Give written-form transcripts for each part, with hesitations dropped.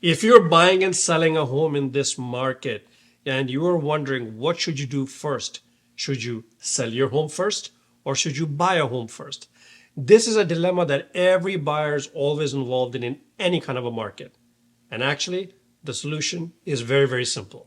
If you're buying and selling a home in this market and you are wondering what should you do first, should you sell your home first or should you buy a home first? This is a dilemma that every buyer is always involved in any kind of a market. And actually, the solution is very, very simple.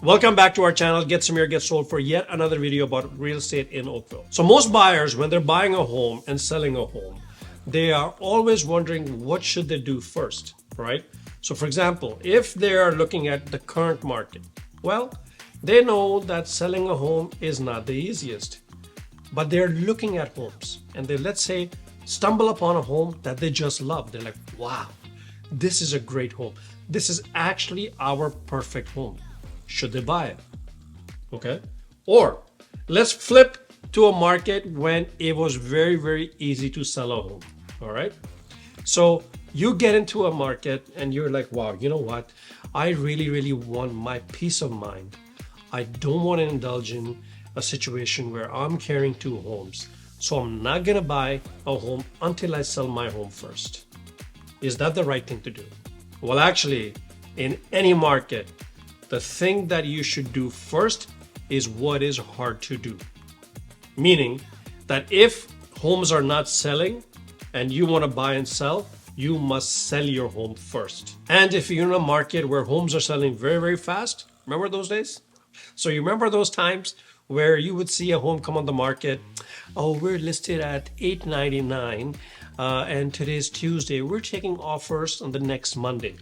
Welcome back to our channel, Get Samir, Get Sold, for yet another video about real estate in Oakville. So most buyers, when they're buying a home and selling a home, they are always wondering what should they do first, right? So for example, if they are looking at the current market, well, they know that selling a home is not the easiest, but they're looking at homes and they, let's say, stumble upon a home that they just love. They're like, wow, this is a great home. This is actually our perfect home. Should they buy it? Okay. Or let's flip to a market when it was very, very easy to sell a home. All right. So you get into a market and you're like, wow, you know what? I really, really want my peace of mind. I don't want to indulge in a situation where I'm carrying two homes. So I'm not going to buy a home until I sell my home first. Is that the right thing to do? Well, actually, in any market, the thing that you should do first is what is hard to do. Meaning that if homes are not selling and you want to buy and sell, you must sell your home first. And if you're in a market where homes are selling very, very fast, remember those days? So you remember those times where you would see a home come on the market. Oh, we're listed at $899 and today's Tuesday. We're taking offers on the next Monday.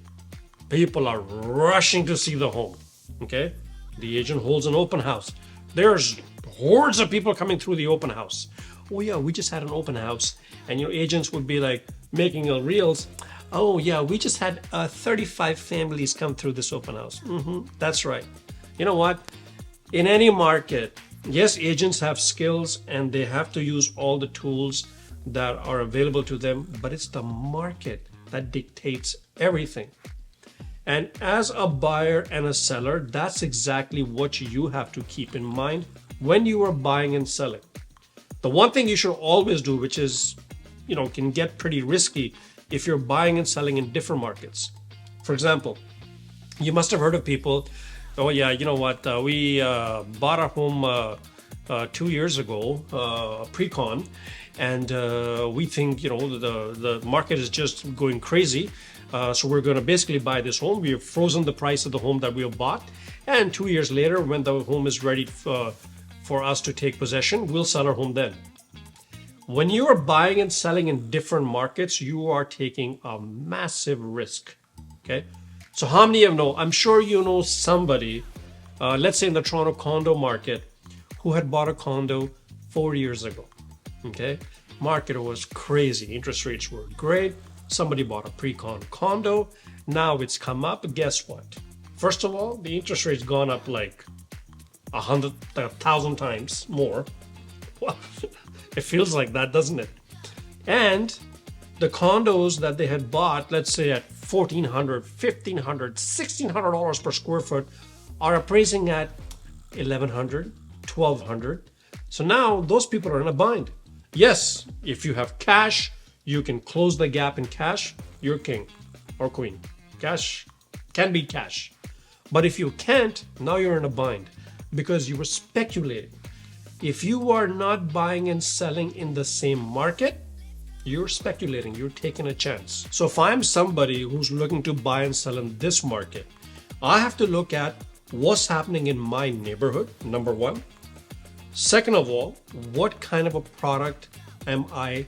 People are rushing to see the home. Okay, the agent holds an open house. There's hordes of people coming through the open house. Oh yeah, we just had an open house, and your agents would be like making reels. Oh yeah, we just had 35 families come through this open house. That's right. You know what? In any market, yes, agents have skills and they have to use all the tools that are available to them, but it's the market that dictates everything. And as a buyer and a seller, that's exactly what you have to keep in mind when you are buying and selling. The one thing you should always do, which is, can get pretty risky if you're buying and selling in different markets. For example, you must have heard of people, oh yeah, you know what, we bought a home 2 years ago, a pre-con, and we think, the market is just going crazy. So we're going to basically buy this home. We have frozen the price of the home that we have bought. And 2 years later, when the home is ready for us to take possession, we'll sell our home then. When you are buying and selling in different markets, you are taking a massive risk. Okay. So how many of you know, I'm sure you know somebody, let's say in the Toronto condo market, who had bought a condo 4 years ago. Okay. Market was crazy. Interest rates were great. Somebody bought a pre-con condo. Now it's come up. Guess what? First of all, the interest rate's gone up like 1,000 times more. Well, it feels like that, doesn't it? And the condos that they had bought, let's say at $1,400, $1,500, $1,600 per square foot, are appraising at $1,100, $1,200. So now those people are in a bind. Yes, if you have cash, you can close the gap in cash, you're king or queen. Cash can be cash. But if you can't, now you're in a bind because you were speculating. If you are not buying and selling in the same market, you're speculating, you're taking a chance. So if I'm somebody who's looking to buy and sell in this market, I have to look at what's happening in my neighborhood, number one. Second of all, what kind of a product am I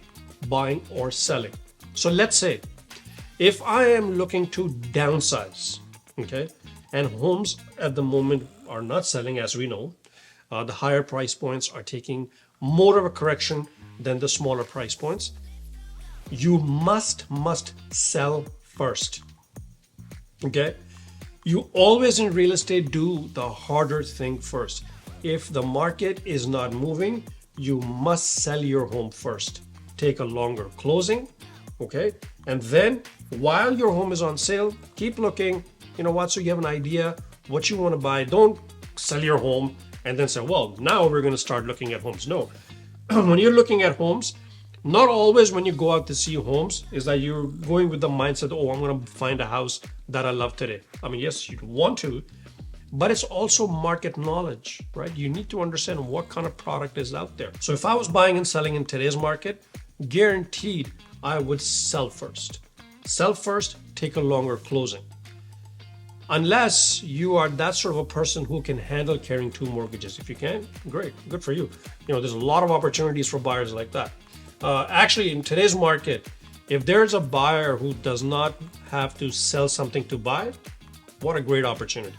buying or selling? So let's say if I am looking to downsize, okay, and homes at the moment are not selling, as we know, the higher price points are taking more of a correction than the smaller price points. You must sell first. Okay, you always in real estate do the harder thing first. If the market is not moving, you must sell your home first. Take a longer closing, okay? And then while your home is on sale, keep looking, you know what, so you have an idea what you want to buy. Don't sell your home and then say, well, now we're going to start looking at homes. No, when you're looking at homes, Not always when you go out to see homes is that you're going with the mindset, oh, I'm going to find a house that I love today. I mean, yes, you want to, but it's also market knowledge, right? You need to understand what kind of product is out there. So if I was buying and selling in today's market, guaranteed I would sell first. Sell first, take a longer closing. Unless you are that sort of a person who can handle carrying two mortgages. If you can, great, good for you. You know, there's a lot of opportunities for buyers like that. Actually, in today's market, if there's a buyer who does not have to sell something to buy, what a great opportunity.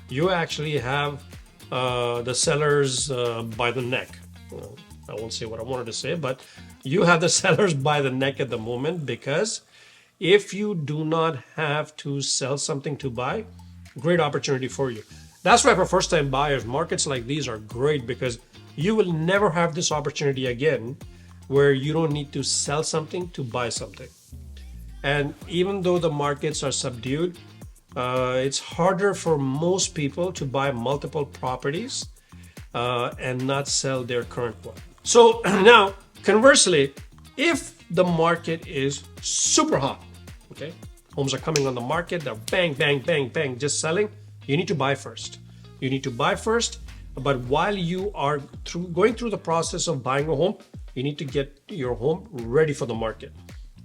You actually have the sellers by the neck. Well, I won't say what I wanted to say, but you have the sellers by the neck at the moment, because if you do not have to sell something to buy, great opportunity for you. That's why for first-time buyers, markets like these are great, because you will never have this opportunity again where you don't need to sell something to buy something. And even though the markets are subdued, it's harder for most people to buy multiple properties and not sell their current one. So now, conversely, if the market is super hot, okay, homes are coming on the market, they're bang, bang, bang, bang, just selling, you need to buy first. You need to buy first, but while you are going through the process of buying a home, you need to get your home ready for the market.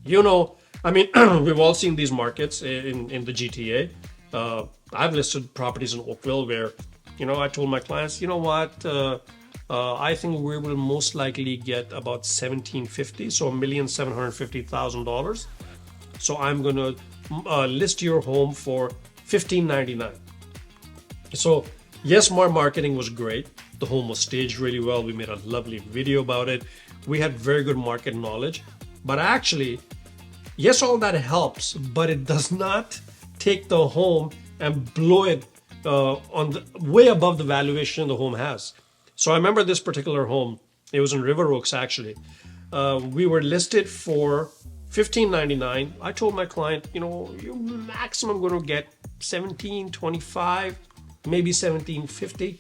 You know, I mean, we've all seen these markets in the GTA. I've listed properties in Oakville where, you know, I told my clients, you know what, I think we will most likely get about $1,750, so $1,750,000. So I'm going to list your home for $1,599. So yes, my marketing was great. The home was staged really well. We made a lovely video about it. We had very good market knowledge. But actually, yes, all that helps, but it does not take the home and blow it way above the valuation the home has. So I remember this particular home. It was in River Oaks, actually. We were listed for $1,599. I told my client, you know, you're maximum going to get $1,725, maybe $1,750.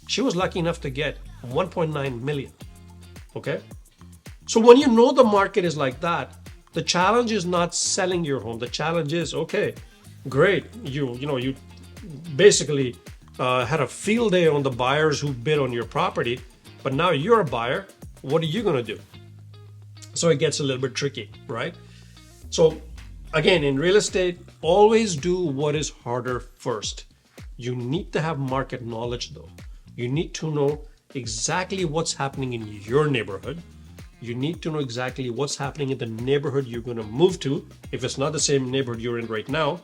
She was lucky enough to get $1.9 million. Okay. So when you know the market is like that, the challenge is not selling your home. The challenge is, okay, great. You basically had a field day on the buyers who bid on your property, but now you're a buyer. What are you going to do? So it gets a little bit tricky, right? So again, in real estate, always do what is harder first. You need to have market knowledge though. You need to know exactly what's happening in your neighborhood. You need to know exactly what's happening in the neighborhood you're going to move to. If it's not the same neighborhood you're in right now,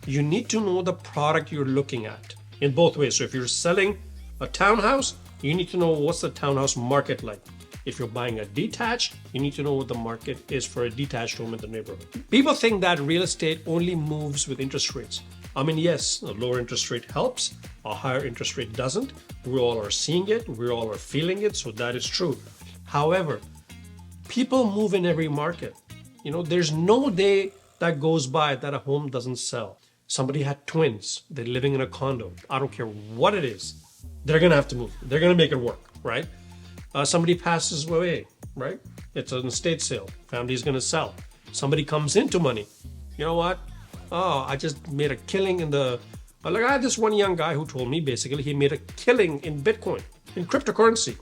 you need to know the product you're looking at in both ways. So if you're selling a townhouse, you need to know what's the townhouse market like. If you're buying a detached, you need to know what the market is for a detached home in the neighborhood. People think that real estate only moves with interest rates. I mean, yes, a lower interest rate helps, a higher interest rate doesn't. We all are seeing it, we all are feeling it, so that is true. However, people move in every market. You know, there's no day that goes by that a home doesn't sell. Somebody had twins, they're living in a condo. I don't care what it is, they're gonna have to move. They're gonna make it work, right? Somebody passes away, right? It's an estate sale, family's gonna sell. Somebody comes into money. You know what? Oh, I just made a killing in the, like I had this one young guy who told me basically he made a killing in Bitcoin, in cryptocurrency.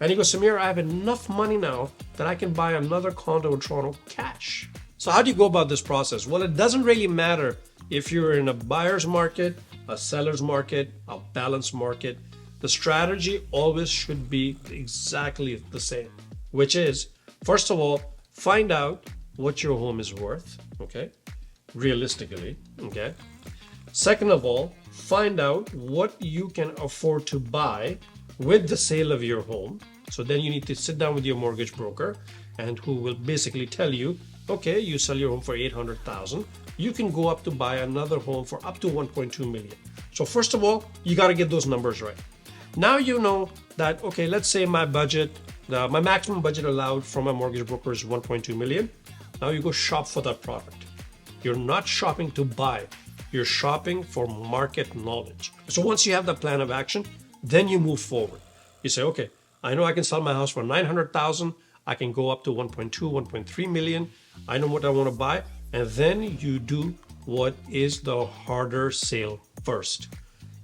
And he goes, Samir, I have enough money now that I can buy another condo in Toronto cash. So how do you go about this process? Well, it doesn't really matter if you're in a buyer's market, a seller's market, a balanced market. The strategy always should be exactly the same, which is, first of all, find out what your home is worth, okay? Realistically, okay? Second of all, find out what you can afford to buy with the sale of your home. So then you need to sit down with your mortgage broker and who will basically tell you, okay, you sell your home for $800,000. You can go up to buy another home for up to $1.2 million. So first of all, you got to get those numbers right. Now you know that, okay, let's say my budget, my maximum budget allowed from my mortgage broker is $1.2 million. Now you go shop for that product. You're not shopping to buy. You're shopping for market knowledge. So once you have the plan of action, then you move forward. You say, okay, I know I can sell my house for $900,000. I can go up to 1.2, 1.3 million. I know what I want to buy. And then you do what is the harder sale first.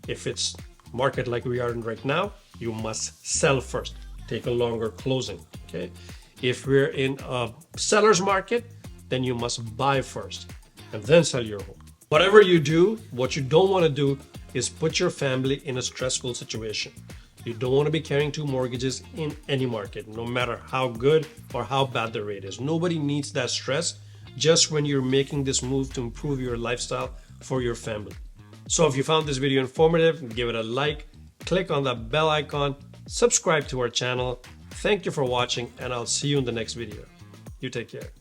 If it's market like we are in right now, you must sell first. Take a longer closing, okay? If we're in a seller's market, then you must buy first and then sell your home. Whatever you do, what you don't want to do is put your family in a stressful situation. You don't want to be carrying two mortgages in any market, no matter how good or how bad the rate is. Nobody needs that stress just when you're making this move to improve your lifestyle for your family. So if you found this video informative, give it a like, click on that bell icon, subscribe to our channel. Thank you for watching, and I'll see you in the next video. You take care.